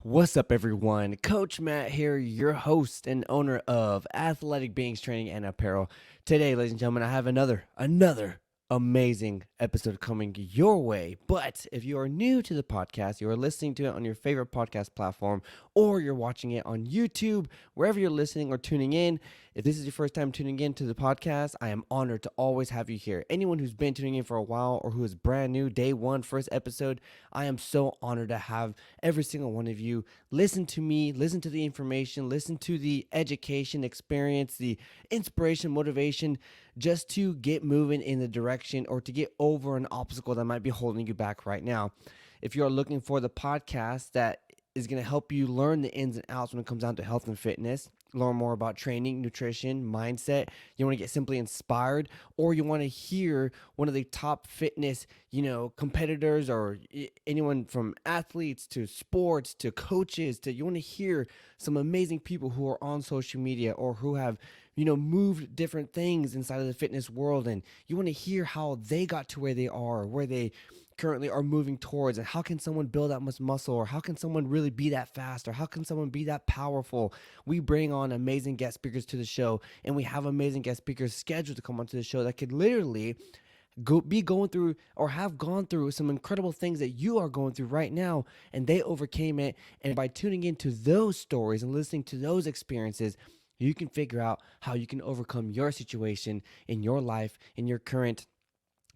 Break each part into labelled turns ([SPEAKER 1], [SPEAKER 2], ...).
[SPEAKER 1] What's up, everyone? Coach Matt here, your host and owner of Athletic Beings Training and Apparel. Today, ladies and gentlemen, I have another amazing episode coming your way. But if you are new to the podcast, you are listening to it on your favorite podcast platform, or you're watching it on YouTube, wherever you're listening or tuning in. If this is your first time tuning in to the podcast, I am honored to always have you here. Anyone who's been tuning in for a while or who is brand new, day one, first episode, I am so honored to have every single one of you listen to me, listen to the information, listen to the education, experience, the inspiration, motivation, just to get moving in the direction or to get over an obstacle that might be holding you back right now. If you're looking for the podcast that is going to help you learn the ins and outs when it comes down to health and fitness, learn more about training, nutrition, mindset, you want to get simply inspired, or you want to hear one of the top fitness, competitors or anyone from athletes to sports to coaches to, you want to hear some amazing people who are on social media or who have moved different things inside of the fitness world, and you want to hear how they got to where they are, where they currently are moving towards, and how can someone build that much muscle, or how can someone really be that fast, or how can someone be that powerful. We bring on amazing guest speakers to the show, and we have amazing guest speakers scheduled to come onto the show that could literally be going through or have gone through some incredible things that you are going through right now, and they overcame it. And by tuning into those stories and listening to those experiences, you can figure out how you can overcome your situation in your life, in your current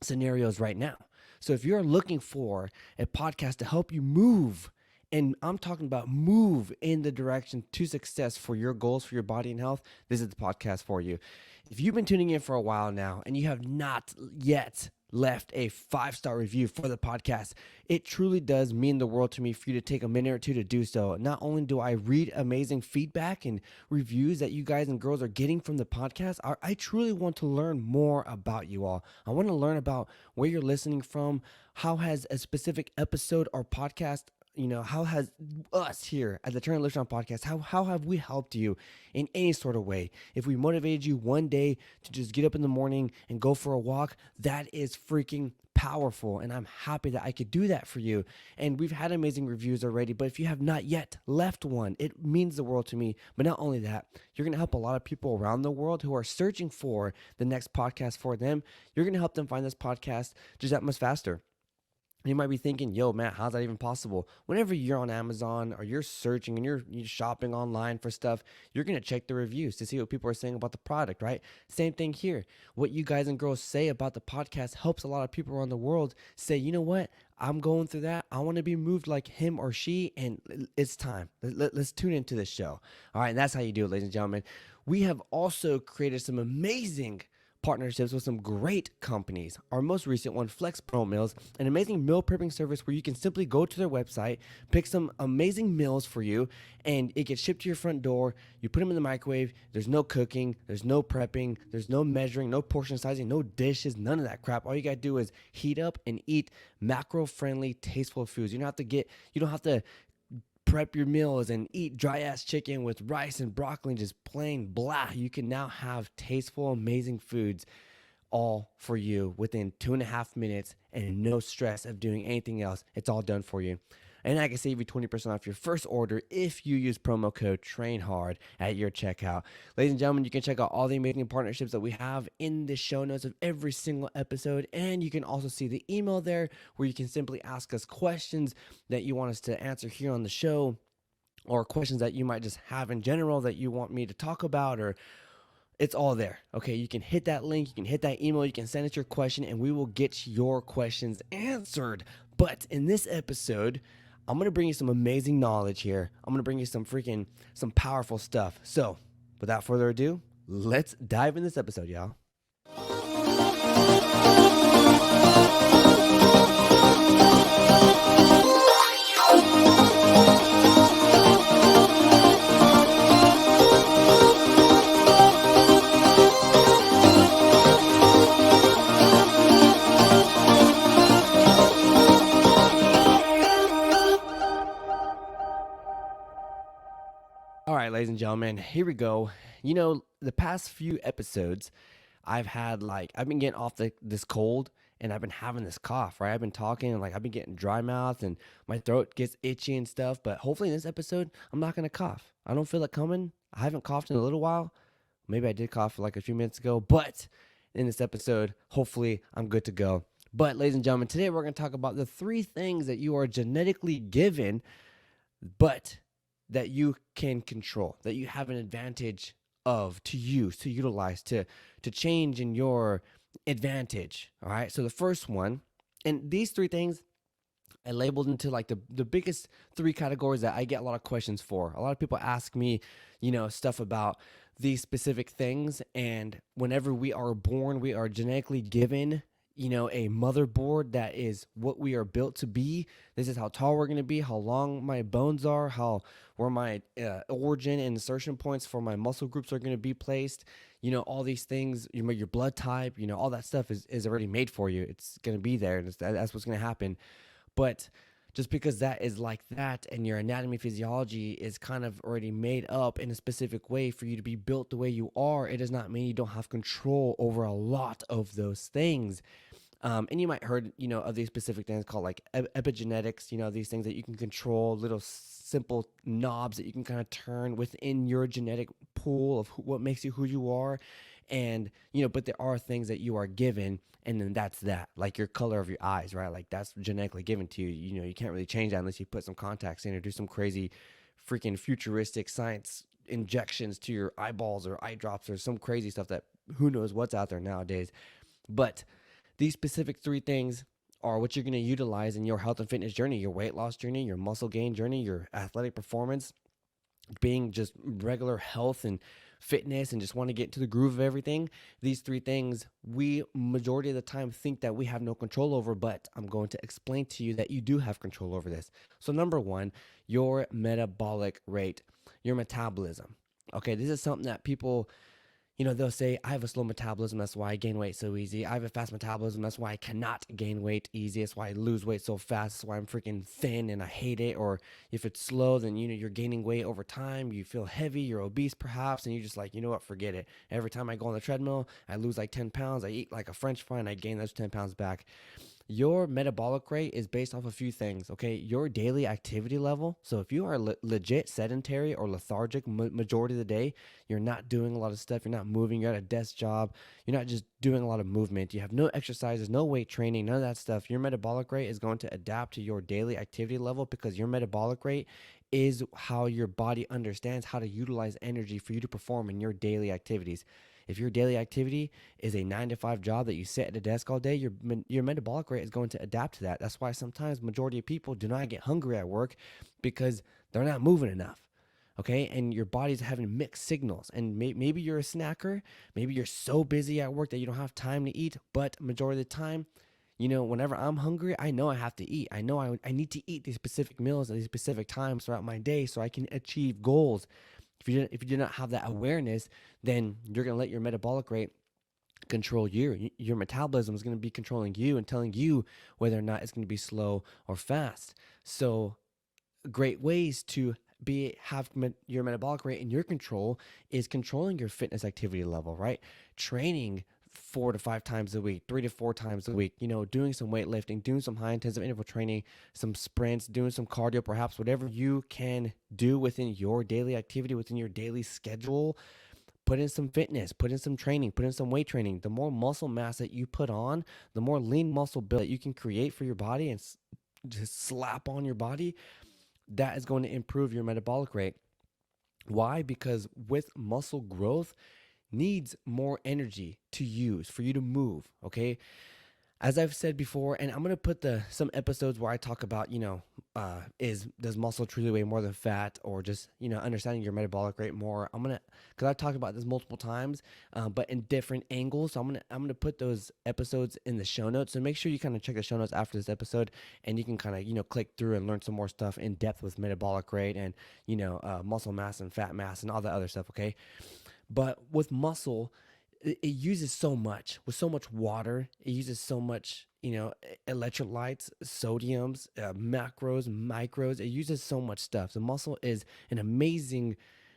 [SPEAKER 1] scenarios right now. So if you're looking for a podcast to help you move, and I'm talking about move in the direction to success for your goals, for your body and health, this is the podcast for you. If you've been tuning in for a while now and you have not yet left a 5-star review for the podcast, it truly does mean the world to me for you to take a minute or two to do so. Not only do I read amazing feedback and reviews that you guys and girls are getting from the podcast, I truly want to learn more about you all. I want to learn about where you're listening from, how has a specific episode or podcast, how has us here at the Turn and Lift On podcast, how have we helped you in any sort of way? If we motivated you one day to just get up in the morning and go for a walk, that is freaking powerful, and I'm happy that I could do that for you. And we've had amazing reviews already, but if you have not yet left one, it means the world to me. But not only that, you're going to help a lot of people around the world who are searching for the next podcast for them. You're going to help them find this podcast just that much faster. You might be thinking, yo, Matt, how's that even possible? Whenever you're on Amazon or you're searching and you're shopping online for stuff, you're going to check the reviews to see what people are saying about the product, right? Same thing here. What you guys and girls say about the podcast helps a lot of people around the world say, you know what? I'm going through that. I want to be moved like him or she, and it's time. Let's tune into this show. All right, and that's how you do it, ladies and gentlemen. We have also created some amazing partnerships with some great companies. Our most recent one, Flex Pro Meals, an amazing meal prepping service where you can simply go to their website, pick some amazing meals for you, and it gets shipped to your front door. You put them in the microwave. There's no cooking, there's no prepping, there's no measuring, no portion sizing, no dishes, none of that crap. All you gotta do is heat up and eat macro-friendly, tasteful foods. You don't have to prep your meals and eat dry ass chicken with rice and broccoli and just plain blah. You can now have tasteful, amazing foods all for you within 2.5 minutes and no stress of doing anything else. It's all done for you. And I can save you 20% off your first order if you use promo code TRAINHARD at your checkout. Ladies and gentlemen, you can check out all the amazing partnerships that we have in the show notes of every single episode. And you can also see the email there where you can simply ask us questions that you want us to answer here on the show, or questions that you might just have in general that you want me to talk about, or it's all there. Okay, you can hit that link, you can hit that email, you can send us your question, and we will get your questions answered. But in this episode, I'm going to bring you some amazing knowledge here. I'm going to bring you some powerful stuff. So without further ado, let's dive in this episode, y'all. All right, ladies and gentlemen, here we go. The past few episodes, I've been getting off this cold, and I've been having this cough, right? I've been talking and like I've been getting dry mouth and my throat gets itchy and stuff. But hopefully in this episode, I'm not going to cough. I don't feel it coming. I haven't coughed in a little while. Maybe I did cough like a few minutes ago, but in this episode, hopefully I'm good to go. But ladies and gentlemen, today we're going to talk about the 3 things that you are genetically given, but that you can control, that you have an advantage of to use, to utilize, to change in your advantage. All right. So the first one, and these 3 things I labeled into like the biggest 3 categories that I get a lot of questions for. A lot of people ask me, stuff about these specific things. And whenever we are born, we are genetically given, a motherboard that is what we are built to be. This is how tall we're going to be, how long my bones are, where my origin and insertion points for my muscle groups are going to be placed. All these things, your blood type, all that stuff is already made for you. It's going to be there, and that's what's going to happen. But just because that is like that and your anatomy physiology is kind of already made up in a specific way for you to be built the way you are, it does not mean you don't have control over a lot of those things. And you might heard, of these specific things called like epigenetics, these things that you can control, little simple knobs that you can kind of turn within your genetic pool of what makes you who you are. And, but there are things that you are given, and then that's that, like your color of your eyes, right? Like that's genetically given to you. You can't really change that unless you put some contacts in or do some crazy freaking futuristic science injections to your eyeballs or eye drops or some crazy stuff that who knows what's out there nowadays. But these specific 3 things are what you're going to utilize in your health and fitness journey, your weight loss journey, your muscle gain journey, your athletic performance, being just regular health and fitness and just want to get into the groove of everything. These 3 things we majority of the time think that we have no control over, but I'm going to explain to you that you do have control over this. So number 1, your metabolic rate, your metabolism. Okay, this is something that people, they'll say, I have a slow metabolism, that's why I gain weight so easy. I have a fast metabolism, that's why I cannot gain weight easy. That's why I lose weight so fast. That's why I'm freaking thin and I hate it. Or if it's slow, then, you're gaining weight over time. You feel heavy, you're obese perhaps, and you're just like, forget it. Every time I go on the treadmill, I lose like 10 pounds. I eat like a French fry and I gain those 10 pounds back. Your metabolic rate is based off a few things, okay? Your daily activity level. So if you are legit sedentary or lethargic majority of the day, you're not doing a lot of stuff, you're not moving, you're at a desk job, you're not just doing a lot of movement, you have no exercises, no weight training, none of that stuff, your metabolic rate is going to adapt to your daily activity level, because your metabolic rate is how your body understands how to utilize energy for you to perform in your daily activities. If your daily activity is a 9-to-5 job that you sit at a desk all day, your metabolic rate is going to adapt to that. That's why sometimes majority of people do not get hungry at work, because they're not moving enough. Okay, and your body's having mixed signals, and maybe you're a snacker, maybe you're so busy at work that you don't have time to eat, but majority of the time, whenever I'm hungry, I know I have to eat. I know I need to eat these specific meals at these specific times throughout my day so I can achieve goals. If you do not have that awareness, then you're going to let your metabolic rate control you. Your metabolism is going to be controlling you and telling you whether or not it's going to be slow or fast. So great ways to have your metabolic rate in your control is controlling your fitness activity level, right? Training 4 to 5 times a week, 3 to 4 times a week, doing some weightlifting, doing some high intensive interval training, some sprints, doing some cardio, perhaps whatever you can do within your daily activity, within your daily schedule. Put in some fitness, put in some training, put in some weight training. The more muscle mass that you put on, the more lean muscle build that you can create for your body and just slap on your body, that is going to improve your metabolic rate. Why? Because with muscle growth needs more energy to use for you to move, okay? As I've said before, and I'm going to put some episodes where I talk about, does muscle truly weigh more than fat, or just, understanding your metabolic rate more. Because I've talked about this multiple times, but in different angles. So I'm going to put those episodes in the show notes. So make sure you kind of check the show notes after this episode, and you can kind of, click through and learn some more stuff in depth with metabolic rate and, muscle mass and fat mass and all that other stuff, okay? But with muscle, it uses so much, with so much water. It uses so much, electrolytes, sodiums, macros, micros. It uses so much stuff. The muscle is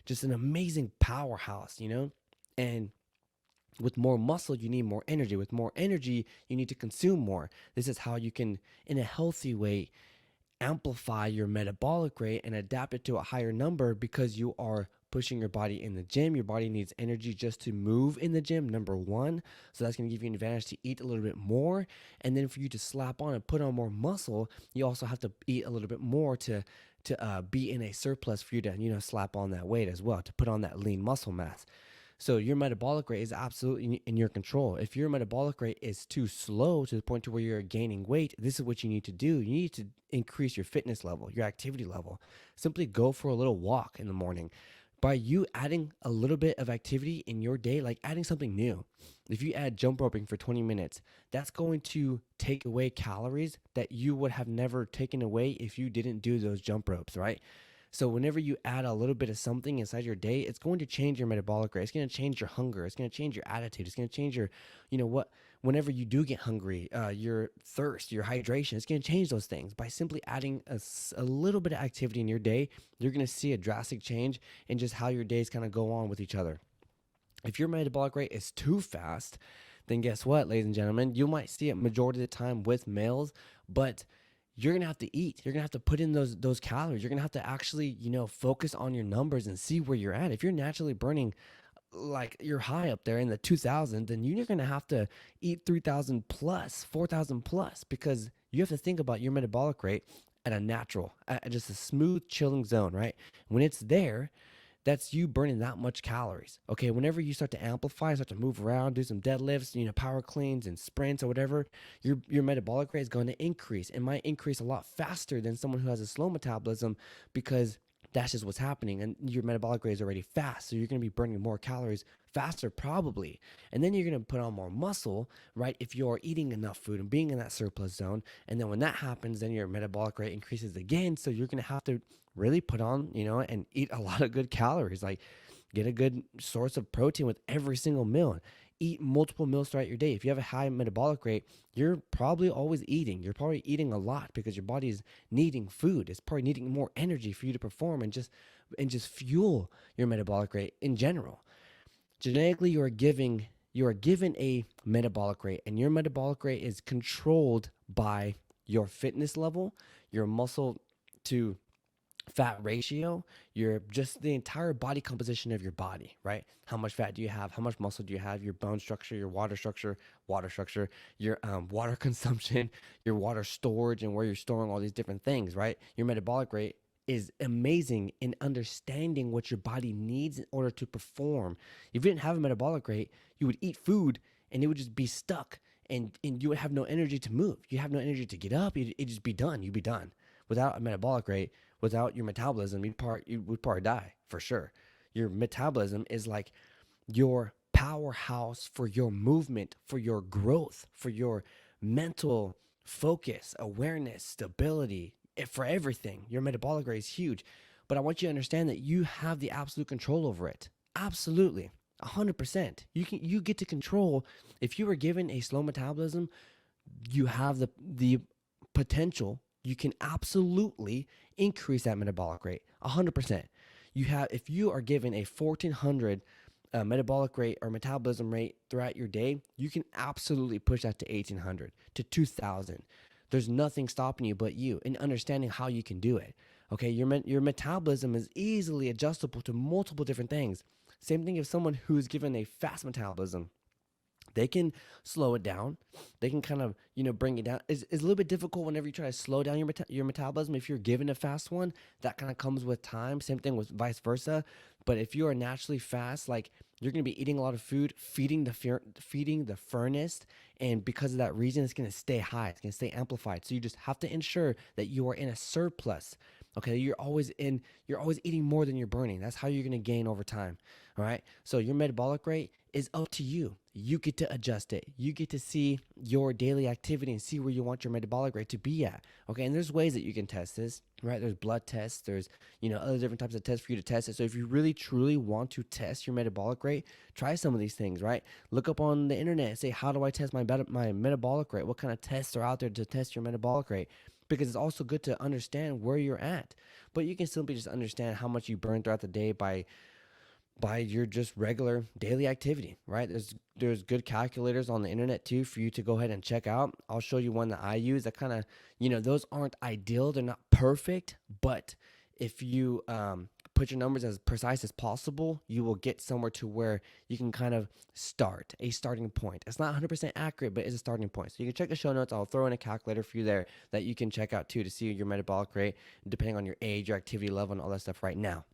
[SPEAKER 1] just an amazing powerhouse, and With more muscle, you need more energy. With more energy, you need to consume more. This is how you can, in a healthy way, amplify your metabolic rate and adapt it to a higher number because you are pushing your body in the gym. Your body needs energy just to move in the gym, number one. So that's going to give you an advantage to eat a little bit more. And then for you to slap on and put on more muscle, you also have to eat a little bit more to be in a surplus for you to, slap on that weight as well, to put on that lean muscle mass. So your metabolic rate is absolutely in your control. If your metabolic rate is too slow to the point to where you're gaining weight, this is what you need to do. You need to increase your fitness level, your activity level. Simply go for a little walk in the morning. By you adding a little bit of activity in your day, like adding something new. If you add jump roping for 20 minutes, that's going to take away calories that you would have never taken away if you didn't do those jump ropes, right? So whenever you add a little bit of something inside your day, it's going to change your metabolic rate. It's going to change your hunger. It's going to change your attitude. It's going to change your, whenever you do get hungry, your thirst, your hydration, it's going to change those things. By simply adding a little bit of activity in your day, you're going to see a drastic change in just how your days kind of go on with each other. If your metabolic rate is too fast, then guess what, ladies and gentlemen? You might see it majority of the time with males, but you're gonna have to eat. You're gonna have to put in those calories. You're gonna have to actually, focus on your numbers and see where you're at. If you're naturally burning like you're high up there in the 2000, then you're gonna have to eat 3000 plus, 4000 plus, because you have to think about your metabolic rate at a natural, at just a smooth, chilling zone, right? When it's there, that's you burning that much calories. Okay, whenever you start to amplify, start to move around, do some deadlifts, power cleans and sprints or whatever, your metabolic rate is going to increase. It might increase a lot faster than someone who has a slow metabolism because that's just what's happening. And your metabolic rate is already fast, so you're going to be burning more calories faster probably. And then you're going to put on more muscle, right? If you're eating enough food and being in that surplus zone. And then when that happens, then your metabolic rate increases again. So you're going to have to really put on, and eat a lot of good calories. Like get a good source of protein with every single meal. Eat multiple meals throughout your day. If you have a high metabolic rate, you're probably always eating. You're probably eating a lot because your body is needing food. It's probably needing more energy for you to perform and just fuel your metabolic rate in general. Genetically, you are given a metabolic rate, and your metabolic rate is controlled by your fitness level, your muscle to fat ratio, your just the entire body composition of your body, right? How much fat do you have? How much muscle do you have? Your bone structure, your water structure, your water consumption, your water storage, and where you're storing all these different things, right? Your metabolic rate is amazing in understanding what your body needs in order to perform. If you didn't have a metabolic rate, you would eat food and it would just be stuck, and you would have no energy to move. You have no energy to get up. It'd just be done. You'd be done. Without a metabolic rate, without your metabolism, you would probably die for sure. Your metabolism is like your powerhouse for your movement, for your growth, for your mental focus, awareness, stability, for everything. Your metabolic rate is huge. But I want you to understand that you have the absolute control over it. Absolutely. 100%. You get to control. If you were given a slow metabolism, you have the potential. You can absolutely increase that metabolic rate 100%. If you are given a 1400 metabolic rate or metabolism rate throughout your day, you can absolutely push that to 1800 to 2000. There's nothing stopping you but you and understanding how you can do it. Okay, your metabolism is easily adjustable to multiple different things. Same thing if someone who's given a fast metabolism, they can slow it down. They can kind of, bring it down. It's a little bit difficult whenever you try to slow down your metabolism. If you're given a fast one, that kind of comes with time. Same thing with vice versa. But if you are naturally fast, like you're going to be eating a lot of food, feeding the furnace, and because of that reason, it's going to stay high. It's going to stay amplified. So you just have to ensure that you are in a surplus. Okay, you're always eating more than you're burning. That's how you're going to gain over time. All right. So your metabolic rate is up to you. You get to adjust it. You get to see your daily activity and see where you want your metabolic rate to be at. Okay. And there's ways that you can test this, right? There's blood tests. There's, other different types of tests for you to test it. So if you really truly want to test your metabolic rate, try some of these things, right? Look up on the internet and say, how do I test my metabolic rate? What kind of tests are out there to test your metabolic rate? Because it's also good to understand where you're at. But you can simply just understand how much you burn throughout the day by by your just regular daily activity, right? There's good calculators on the internet too for you to go ahead and check out. I'll show you one that I use that kind of, those aren't ideal, they're not perfect, but if you put your numbers as precise as possible, you will get somewhere to where you can kind of start a starting point. It's not 100% accurate, but it's a starting point. So you can check the show notes. I'll throw in a calculator for you there that you can check out too to see your metabolic rate, depending on your age, your activity level, and all that stuff right now.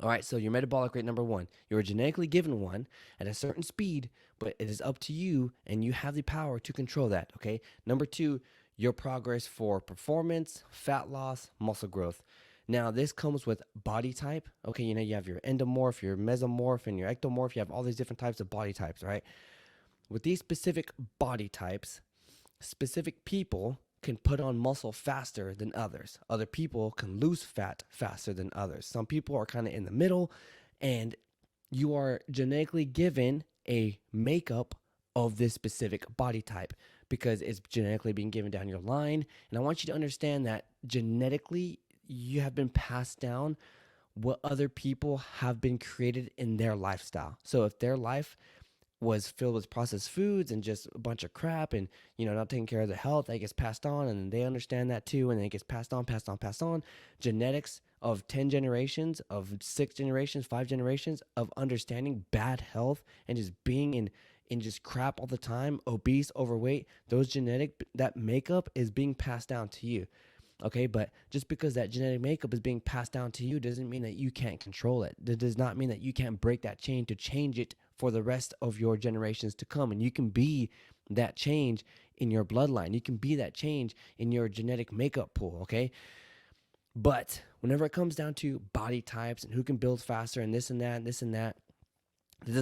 [SPEAKER 1] All right, so your metabolic rate, number one, you're genetically given one at a certain speed, but it is up to you and you have the power to control that, okay? Number two, your progress for performance, fat loss, muscle growth. Now, this comes with body type, okay? You have your endomorph, your mesomorph, and your ectomorph. You have all these different types of body types, right? With these specific body types, specific people can put on muscle faster than others. Other people can lose fat faster than others. Some people are kind of in the middle, and you are genetically given a makeup of this specific body type because it's genetically being given down your line. And I want you to understand that genetically, you have been passed down what other people have been created in their lifestyle. So if their life was filled with processed foods and just a bunch of crap and not taking care of the health, that gets passed on, and they understand that too, and then it gets passed on. Genetics of 10 generations, of 6 generations, 5 generations of understanding bad health and just being in just crap all the time, obese, overweight, that makeup is being passed down to you. Okay, but just because that genetic makeup is being passed down to you doesn't mean that you can't control it. That does not mean that you can't break that chain to change it for the rest of your generations to come. And you can be that change in your bloodline. You can be that change in your genetic makeup pool, okay? But whenever it comes down to body types and who can build faster and this and that and this and that, this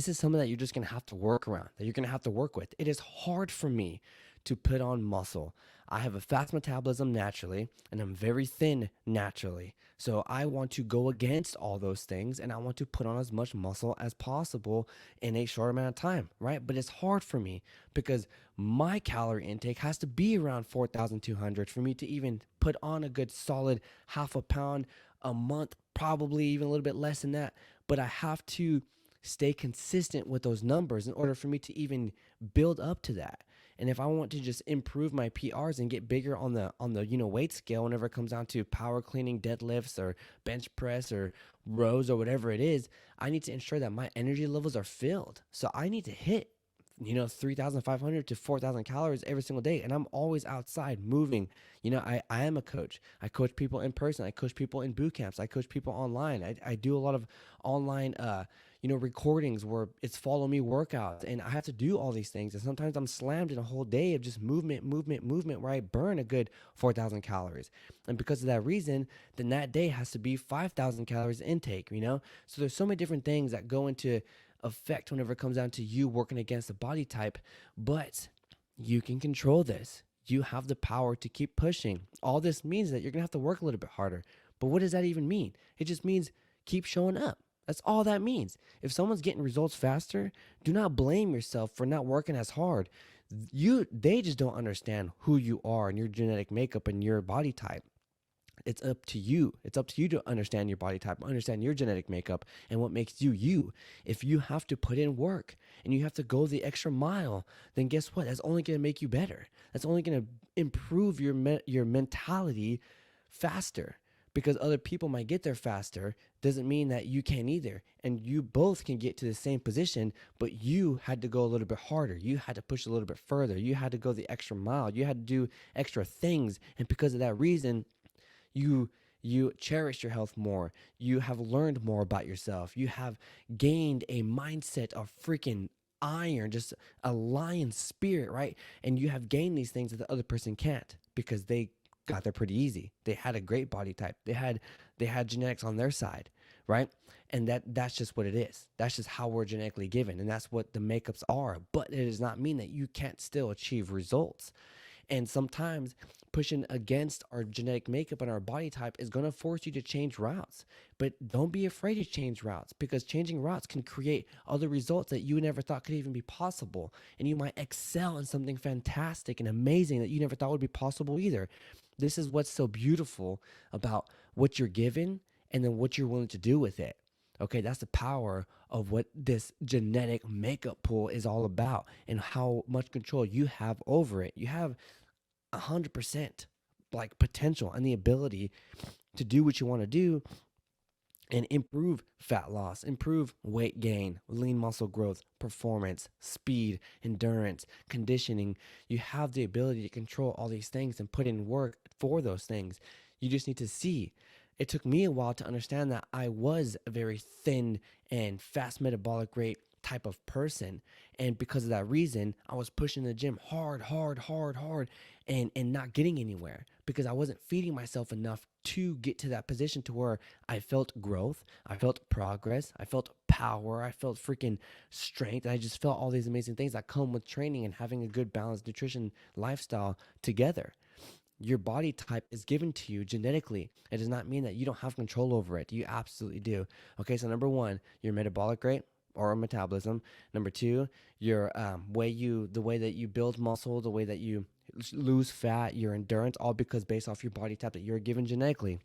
[SPEAKER 1] is something that you're just going to have to work around, that you're going to have to work with. It is hard for me to put on muscle. I have a fast metabolism naturally, and I'm very thin naturally. So I want to go against all those things, and I want to put on as much muscle as possible in a short amount of time, right? But it's hard for me because my calorie intake has to be around 4,200 for me to even put on a good solid half a pound a month, probably even a little bit less than that. But I have to stay consistent with those numbers in order for me to even build up to that. And if I want to just improve my PRs and get bigger on the weight scale whenever it comes down to power cleaning, deadlifts, or bench press, or rows, or whatever it is, I need to ensure that my energy levels are filled. So I need to hit 3,500 to 4,000 calories every single day. And I'm always outside moving. I am a coach. I coach people in person. I coach people in boot camps. I coach people online. I do a lot of online, recordings where it's follow me workouts, and I have to do all these things. And sometimes I'm slammed in a whole day of just movement, where I burn a good 4,000 calories. And because of that reason, then that day has to be 5,000 calories intake, So there's so many different things that go into effect whenever it comes down to you working against a body type, but you can control this. You have the power to keep pushing. All this means that you're gonna have to work a little bit harder. But what does that even mean? It just means keep showing up. That's all that means. If someone's getting results faster, do not blame yourself for not working as hard. They just don't understand who you are and your genetic makeup and your body type. It's up to you. It's up to you to understand your body type, understand your genetic makeup, and what makes you you. If you have to put in work and you have to go the extra mile, then guess what? That's only going to make you better. That's only going to improve your mentality faster. Because other people might get there faster doesn't mean that you can either. And you both can get to the same position, but you had to go a little bit harder. You had to push a little bit further. You had to go the extra mile. You had to do extra things. And because of that reason, you cherish your health more. You have learned more about yourself. You have gained a mindset of freaking iron, just a lion spirit, right? And you have gained these things that the other person can't because they got there pretty easy. They had a great body type. They had genetics on their side, right? And that's just what it is. That's just how we're genetically given, and that's what the makeups are. But it does not mean that you can't still achieve results. And sometimes pushing against our genetic makeup and our body type is going to force you to change routes. But don't be afraid to change routes, because changing routes can create other results that you never thought could even be possible. And you might excel in something fantastic and amazing that you never thought would be possible either. This is what's so beautiful about what you're given and then what you're willing to do with it. Okay, that's the power of what this genetic makeup pool is all about and how much control you have over it. You have 100% like potential and the ability to do what you want to do and improve fat loss, improve weight gain, lean muscle growth, performance, speed, endurance, conditioning. You have the ability to control all these things and put in work for those things. You just need to see. It took me a while to understand that I was a very thin and fast metabolic rate type of person. And because of that reason, I was pushing the gym hard, hard, hard, hard, and not getting anywhere because I wasn't feeding myself enough to get to that position to where I felt growth, I felt progress, I felt power, I felt freaking strength. And I just felt all these amazing things that come with training and having a good balanced nutrition lifestyle together. Your body type is given to you genetically. It does not mean that you don't have control over it. You absolutely do. Okay, so number one, your metabolic rate or metabolism. Number two, your the way that you build muscle, the way that you lose fat, your endurance, all because based off your body type that you're given genetically.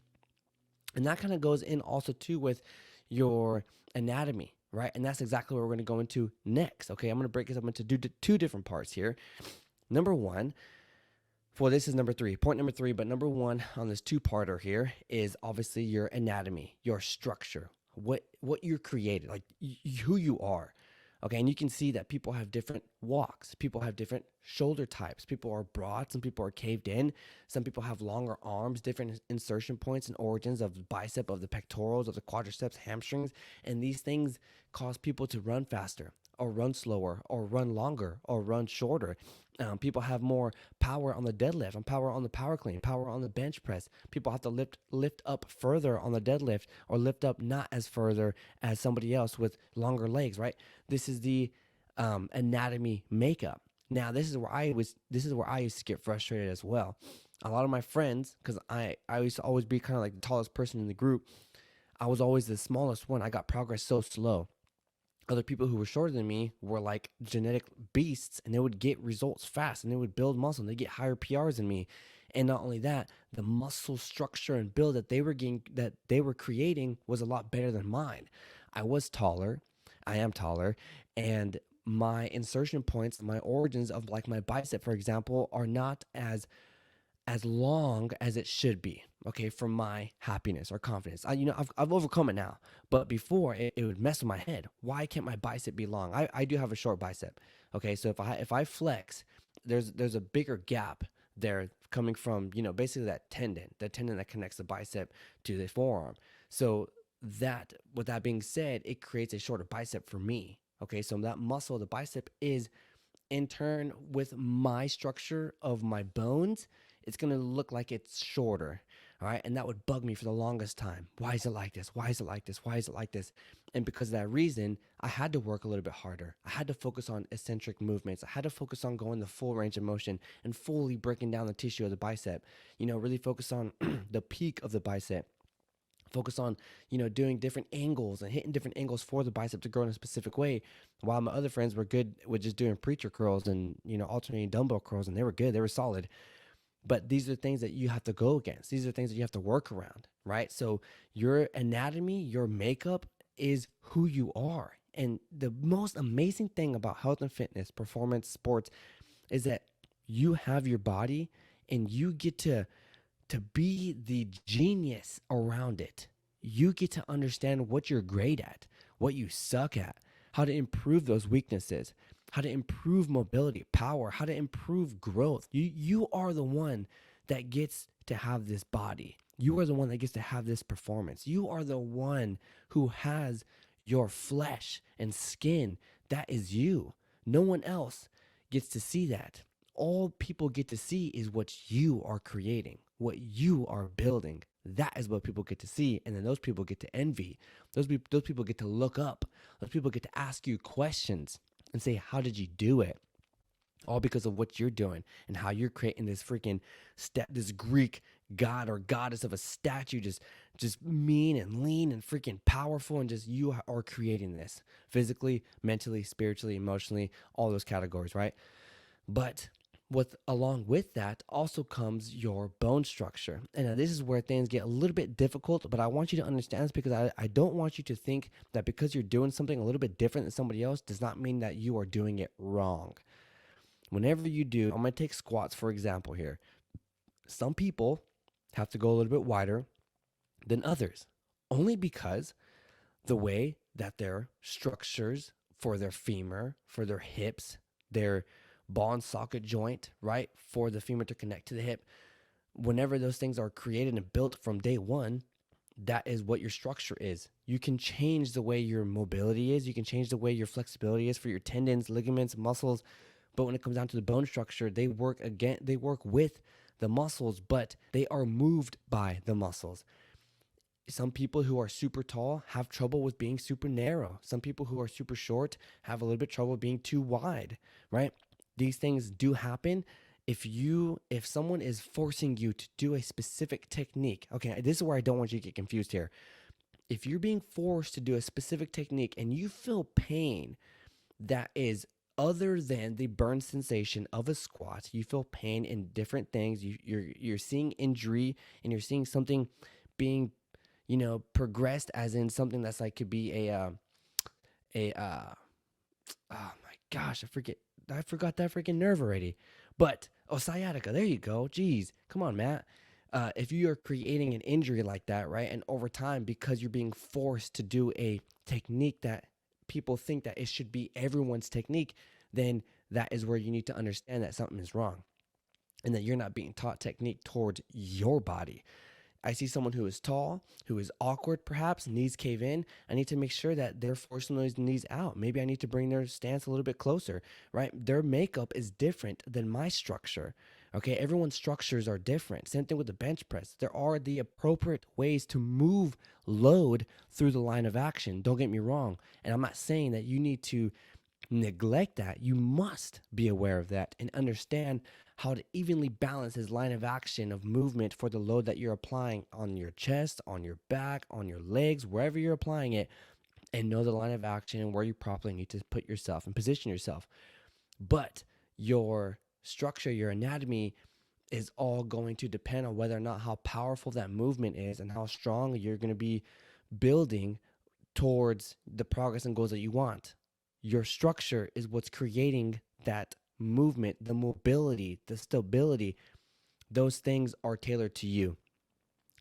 [SPEAKER 1] And that kind of goes in also too with your anatomy, right? And that's exactly what we're going to go into next. Okay, I'm going to break this up into two different parts here. Number one, well, this is number three, point number three, but number one on this two-parter here is obviously your anatomy, your structure, what you're created, like who you are. Okay, and you can see that people have different walks. People have different shoulder types. People are broad. Some people are caved in. Some people have longer arms, different insertion points and origins of the bicep, of the pectorals, of the quadriceps, hamstrings. And these things cause people to run faster or run slower or run longer or run shorter. People have more power on the deadlift and power on the power clean, power on the bench press. People have to lift up further on the deadlift or lift up not as further as somebody else with longer legs, right? This is the anatomy makeup. Now, this is where I used to get frustrated as well. A lot of my friends, because I used to always be kind of like the tallest person in the group, I was always the smallest one. I got progress so slow. Other people who were shorter than me were like genetic beasts and they would get results fast and they would build muscle and they get higher PRs than me. And not only that, the muscle structure and build that they were creating was a lot better than mine. I was taller. I am taller. And my insertion points, my origins of like my bicep, for example, are not as long as it should be, okay, for my happiness or confidence. I've overcome it now, but before it would mess with my head. Why can't my bicep be long? I do have a short bicep, okay, so if I flex, there's a bigger gap there coming from, basically the tendon that connects the bicep to the forearm. So that, with that being said, it creates a shorter bicep for me, okay, so that muscle, the bicep, is in turn with my structure of my bones, it's going to look like it's shorter. All right. And that would bug me for the longest time. Why is it like this? Why is it like this? Why is it like this? And because of that reason, I had to work a little bit harder. I had to focus on eccentric movements. I had to focus on going the full range of motion and fully breaking down the tissue of the bicep. Really focus on the peak of the bicep. Focus on, doing different angles and hitting different angles for the bicep to grow in a specific way. While my other friends were good with just doing preacher curls and, alternating dumbbell curls, and they were good. They were solid. But these are things that you have to go against. These are things that you have to work around, right? So your anatomy, your makeup is who you are. And the most amazing thing about health and fitness, performance, sports, is that you have your body and you get to be the genius around it. You get to understand what you're great at, what you suck at, how to improve those weaknesses, how to improve mobility, power, how to improve growth. You are the one that gets to have this body. You are the one that gets to have this performance. You are the one who has your flesh and skin. That is you. No one else gets to see that. All people get to see is what you are creating, what you are building. That is what people get to see. And then those people get to envy. Those people get to look up. Those people get to ask you questions and say, how did you do it? All because of what you're doing and how you're creating this freaking this Greek god or goddess of a statue, just mean and lean and freaking powerful, and just you are creating this physically, mentally, spiritually, emotionally, all those categories, right? But With along with that also comes your bone structure. And now this is where things get a little bit difficult, but I want you to understand this because I don't want you to think that because you're doing something a little bit different than somebody else does not mean that you are doing it wrong. Whenever you do, I'm going to take squats for example here. Some people have to go a little bit wider than others, only because the way that their structures for their femur, for their hips, their ball and socket joint, right, for the femur to connect to the hip, whenever those things are created and built from day one, that is what your structure is. You can change the way your mobility is. You can change the way your flexibility is for your tendons, ligaments, muscles. But when it comes down to the bone structure, they work with the muscles, but they are moved by the muscles. Some people who are super tall have trouble with being super narrow. Some people who are super short have a little bit trouble being too wide, right? These things do happen. If someone is forcing you to do a specific technique, okay, this is where I don't want you to get confused here. If you're being forced to do a specific technique and you feel pain that is other than the burn sensation of a squat, you feel pain in different things. You're seeing injury and you're seeing something being progressed, as in something that's like could be oh my gosh, I forgot that freaking nerve already. But sciatica, there you go. Jeez, come on, Matt. If you are creating an injury like that, right, and over time because you're being forced to do a technique that people think that it should be everyone's technique, then that is where you need to understand that something is wrong and that you're not being taught technique towards your body. I see someone who is tall, who is awkward, perhaps, knees cave in. I need to make sure that they're forcing those knees out. Maybe I need to bring their stance a little bit closer, right? Their makeup is different than my structure. Okay, everyone's structures are different. Same thing with the bench press. There are the appropriate ways to move load through the line of action. Don't get me wrong. And I'm not saying that you need to neglect that. You must be aware of that and understand how to evenly balance his line of action of movement for the load that you're applying on your chest, on your back, on your legs, wherever you're applying it, and know the line of action and where you properly need to put yourself and position yourself. But your structure, your anatomy is all going to depend on whether or not how powerful that movement is and how strong you're going to be building towards the progress and goals that you want. Your structure is what's creating that movement, the mobility, the stability. Those things are tailored to you.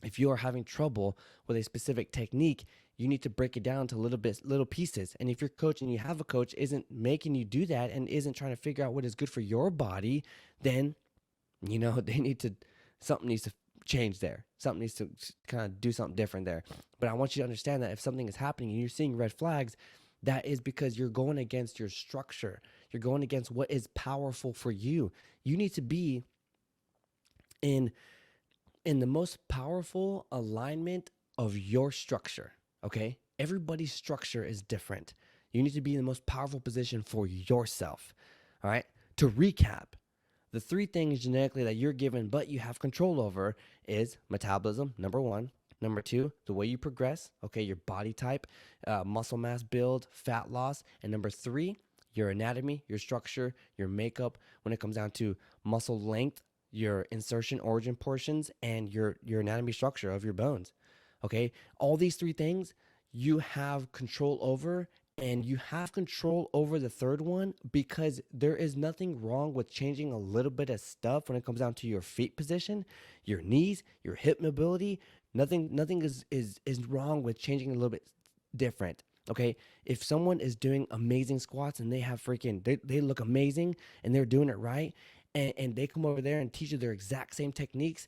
[SPEAKER 1] If you are having trouble with a specific technique, you need to break it down to little pieces. And if your coach and you have a coach isn't making you do that and isn't trying to figure out what is good for your body, then something needs to change there. Something needs to kind of do something different there. But I want you to understand that if something is happening and you're seeing red flags, that is because you're going against your structure. You're going against what is powerful for you. You need to be in the most powerful alignment of your structure, okay? Everybody's structure is different. You need to be in the most powerful position for yourself, all right? To recap, the three things genetically that you're given but you have control over is metabolism, number one. Number two, the way you progress, okay, your body type, muscle mass build, fat loss. And number three, your anatomy, your structure, your makeup when it comes down to muscle length, your insertion origin portions, and your anatomy structure of your bones, okay? All these three things you have control over, and you have control over the third one because there is nothing wrong with changing a little bit of stuff when it comes down to your feet position, your knees, your hip mobility. Nothing is wrong with changing a little bit different. Okay, if someone is doing amazing squats and they have they look amazing and they're doing it right, and they come over there and teach you their exact same techniques,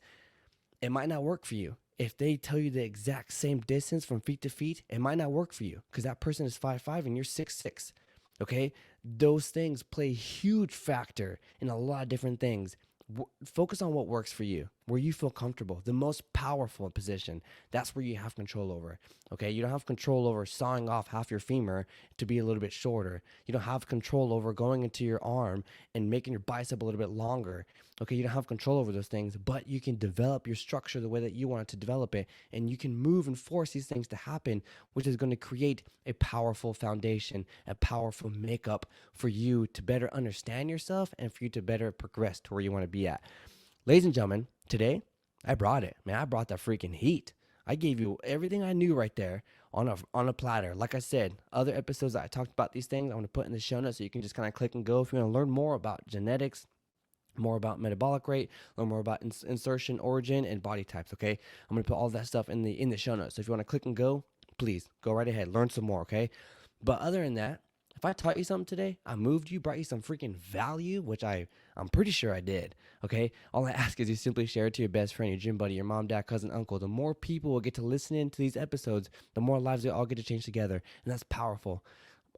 [SPEAKER 1] it might not work for you. If they tell you the exact same distance from feet to feet, it might not work for you because that person is 5'5" and you're 6'6". Okay, those things play a huge factor in a lot of different things. Focus on what works for you. where you feel comfortable, the most powerful position. That's where you have control over. Okay, you don't have control over sawing off half your femur to be a little bit shorter. You don't have control over going into your arm and making your bicep a little bit longer. Okay, you don't have control over those things, but you can develop your structure the way that you want it to develop it, and you can move and force these things to happen, which is going to create a powerful foundation, a powerful makeup for you to better understand yourself and for you to better progress to where you want to be at. Ladies and gentlemen, today I brought it. Man, I brought the freaking heat. I gave you everything I knew right there on a platter. Like I said, other episodes that I talked about these things, I'm going to put in the show notes so you can just kind of click and go. If you want to learn more about genetics, more about metabolic rate, learn more about insertion, origin, and body types, okay? I'm going to put all that stuff in the show notes. So if you want to click and go, please go right ahead. Learn some more, okay? But other than that, if I taught you something today, I moved you, brought you some freaking value, which I'm pretty sure I did, okay? All I ask is you simply share it to your best friend, your gym buddy, your mom, dad, cousin, uncle. The more people will get to listen in to these episodes, the more lives we all get to change together, and that's powerful.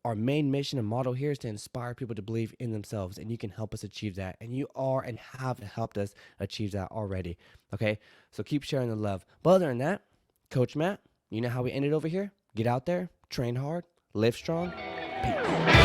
[SPEAKER 1] Our main mission and motto here is to inspire people to believe in themselves, and you can help us achieve that, and you are and have helped us achieve that already, okay? So keep sharing the love. But other than that, Coach Matt, you know how we ended over here? Get out there, train hard, live strong, peace.